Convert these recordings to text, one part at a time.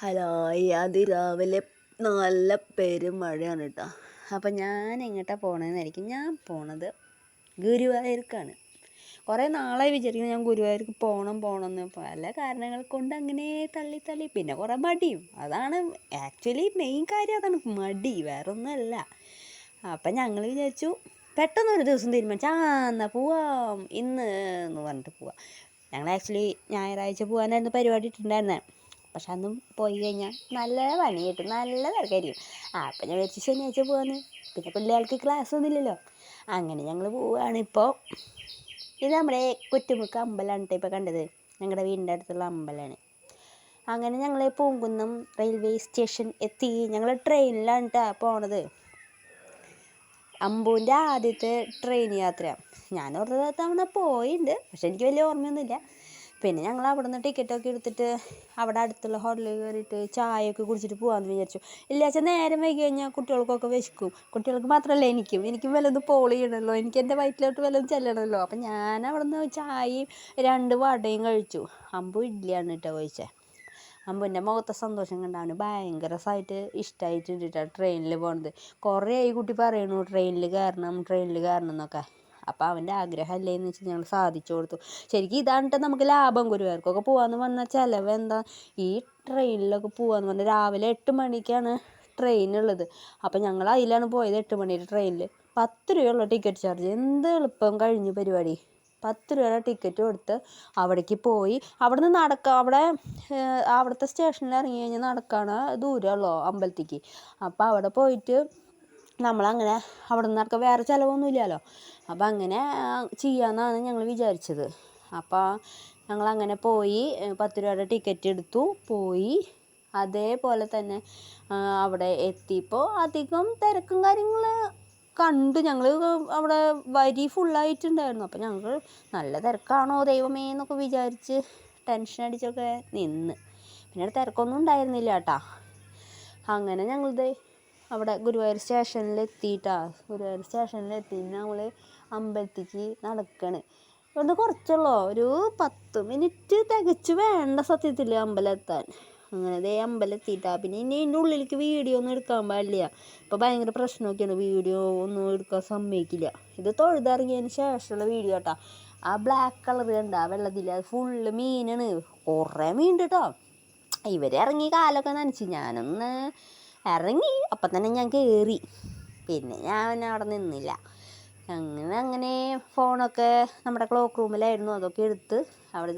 Hello, അതിരാവിലെ നല്ല പെരുമഴയാണ് കേട്ടോ. അപ്പം ഞാൻ എങ്ങോട്ടാണ് പോകണമെന്നായിരിക്കും. ഞാൻ പോണത് ഗുരുവായൂർക്കാണ്. കുറേ നാളായി വിചാരിക്കുന്നത് ഞാൻ ഗുരുവായൂർക്ക് പോകണമെന്ന്. പല കാരണങ്ങൾ കൊണ്ട് അങ്ങനെ തള്ളി പിന്നെ കുറേ മടിയും. അതാണ് ആക്ച്വലി മെയിൻ കാര്യം, അതാണ് മടി, വേറെ ഒന്നുമല്ല. അപ്പം ഞങ്ങൾ വിചാരിച്ചു പെട്ടെന്നൊരു ദിവസം തീരുമാനിച്ചു, എന്നാൽ പോവാം ഇന്ന് എന്ന് പറഞ്ഞിട്ട് പോവാം. ഞങ്ങൾ ആക്ച്വലി ഞായറാഴ്ച പോകാനായിരുന്നു പരിപാടി ഇട്ടിട്ടുണ്ടായിരുന്നത്. പക്ഷെ അന്നും പോയി കഴിഞ്ഞാൽ നല്ല പണി കിട്ടും, നല്ല തിരക്കായിരിക്കും. അപ്പം ഞാൻ വിചാരിച്ചു ശനിയാഴ്ച പോകാമെന്ന്. പിന്നെ പിള്ളേർക്ക് ക്ലാസ് ഒന്നുമില്ലല്ലോ. അങ്ങനെ ഞങ്ങൾ പോവുകയാണ്. ഇപ്പോൾ ഇത് നമ്മുടെ കുറ്റുമുക്ക് അമ്പലമാണ് കേട്ടോ ഇപ്പോൾ കണ്ടത്. ഞങ്ങളുടെ വീടിൻ്റെ അടുത്തുള്ള അമ്പലമാണ്. അങ്ങനെ ഞങ്ങൾ പൂങ്കുന്നം റെയിൽവേ സ്റ്റേഷൻ എത്തി. ഞങ്ങൾ ട്രെയിനിലാണ് കേട്ടോ പോണത്. അമ്പൂൻ്റെ ആദ്യത്തെ ട്രെയിൻ യാത്ര. ഞാൻ ഒരു തവണ പോയിട്ടുണ്ട്, പക്ഷെ എനിക്ക് വലിയ ഓർമ്മയൊന്നുമില്ല. പിന്നെ ഞങ്ങൾ അവിടെ നിന്ന് ടിക്കറ്റൊക്കെ എടുത്തിട്ട് അവിടെ അടുത്തുള്ള ഹോട്ടലിൽ കയറിയിട്ട് ചായയൊക്കെ കുടിച്ചിട്ട് പോകാമെന്ന് വിചാരിച്ചു. ഇല്ലാച്ചാൽ നേരം വൈകി കഴിഞ്ഞാൽ കുട്ടികൾക്കൊക്കെ വിശക്കും. കുട്ടികൾക്ക് മാത്രമല്ല എനിക്കും വല്ലതും പോൾ ചെയ്യണമല്ലോ, എനിക്ക് എൻ്റെ വയറ്റിലോട്ട് വല്ലതും ചെല്ലണമല്ലോ. അപ്പം ഞാൻ അവിടെ നിന്ന് ചായയും 2 വടയും കഴിച്ചു. അമ്പു ഇഡ്ഡലിയാണ് കേട്ടോ കഴിച്ചത്. അമ്പുൻ്റെ മുഖത്തെ സന്തോഷം കണ്ടാണ് ഭയങ്കരമായിട്ട് ഇഷ്ടമായിട്ടുണ്ട് കേട്ടോ ട്രെയിനിൽ പോകുന്നത്. കുറേ ആയി കുട്ടി പറയണു ട്രെയിനിൽ കയറണം എന്നൊക്കെ. അപ്പോൾ അവൻ്റെ ആഗ്രഹമല്ലേ എന്ന് വെച്ച് ഞങ്ങൾ സാധിച്ചു കൊടുത്തു. ശരിക്കും ഇതാണ് നമുക്ക് ലാഭം. ഗുരുവായൂർക്കൊക്കെ പോകാമെന്ന് പറഞ്ഞാൽ ചിലവ് എന്താ, ഈ ട്രെയിനിലൊക്കെ പോകാമെന്ന് പറഞ്ഞാൽ രാവിലെ 8 മണിക്കാണ് ട്രെയിനുള്ളത്. അപ്പം ഞങ്ങൾ അതിലാണ് പോയത്, 8 മണിയുടെ ട്രെയിനിൽ. 10 രൂപയുള്ള ടിക്കറ്റ് ചാർജ്. എന്ത് എളുപ്പം കഴിഞ്ഞു പരിപാടി. 10 രൂപയുടെ ടിക്കറ്റ് കൊടുത്ത് അവിടേക്ക് പോയി. അവിടെ നിന്ന് അവിടുത്തെ സ്റ്റേഷനിൽ ഇറങ്ങി കഴിഞ്ഞാൽ നടക്കാണ് ദൂരമുള്ളൂ അമ്പലത്തേക്ക്. അപ്പോൾ അവിടെ പോയിട്ട് നമ്മളങ്ങനെ അവിടെ നിന്ന് നടക്കുക, വേറെ ചിലവൊന്നുമില്ലല്ലോ. അപ്പം അങ്ങനെ ചെയ്യാമെന്നാണ് ഞങ്ങൾ വിചാരിച്ചത്. അപ്പോൾ ഞങ്ങളങ്ങനെ പോയി 10 രൂപയുടെ ടിക്കറ്റ് എടുത്തു, പോയി. അതേപോലെ തന്നെ അവിടെ എത്തിയപ്പോൾ അധികം തിരക്കും കാര്യങ്ങൾ കണ്ടു. ഞങ്ങൾ അവിടെ വരി ഫുള്ളായിട്ടുണ്ടായിരുന്നു. അപ്പം ഞങ്ങൾ നല്ല തിരക്കാണോ ദൈവമേ എന്നൊക്കെ വിചാരിച്ച് ടെൻഷൻ അടിച്ചൊക്കെ നിന്ന്. പിന്നെ തിരക്കൊന്നും ഉണ്ടായിരുന്നില്ല കേട്ടോ. അങ്ങനെ ഞങ്ങളിത് അവിടെ ഗുരുവായൂർ സ്റ്റേഷനിലെത്തി നമ്മൾ അമ്പലത്തേക്ക് നടക്കണ്. ഇവിടുന്ന് കുറച്ചുള്ളൂ, ഒരു 10 മിനിറ്റ് തികച്ച് വേണ്ട സത്യത്തിൽ അമ്പലം എത്താൻ. അങ്ങനെ അമ്പലം എത്തിയിട്ടാ. പിന്നെ ഇനി ഇതിൻ്റെ ഉള്ളിലേക്ക് വീഡിയോ ഒന്നും എടുക്കാൻ പാടില്ല. ഇപ്പോൾ ഭയങ്കര പ്രശ്നമൊക്കെയാണ്, വീഡിയോ ഒന്നും എടുക്കാൻ സമ്മതിക്കില്ല. ഇത് തൊഴുതിറങ്ങിയതിന് ശേഷമുള്ള വീഡിയോ കേട്ടോ. ആ ബ്ലാക്ക് കളർ കണ്ട ആ വെള്ളത്തിൽ, അത് ഫുള്ള് മീനാണ്. കുറേ മീൻ കേട്ടോ. ഇറങ്ങി കാലൊക്കെ നനച്ച്, ഞാനൊന്ന് ഇറങ്ങി. അപ്പം തന്നെ ഞാൻ കയറി. പിന്നെ ഞാൻ അവിടെ നിന്നില്ല. അങ്ങനെ ഫോണൊക്കെ നമ്മുടെ ക്ലോക്ക് റൂമിലായിരുന്നു, അതൊക്കെ എടുത്ത് അവിടെ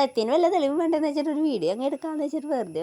എത്തിയതിന് വല്ല തെളിവും വേണ്ടെന്ന് വെച്ചിട്ട് ഒരു വീഡിയോ അങ്ങ് എടുക്കാമെന്ന് വെച്ചിട്ട് വെറുതെ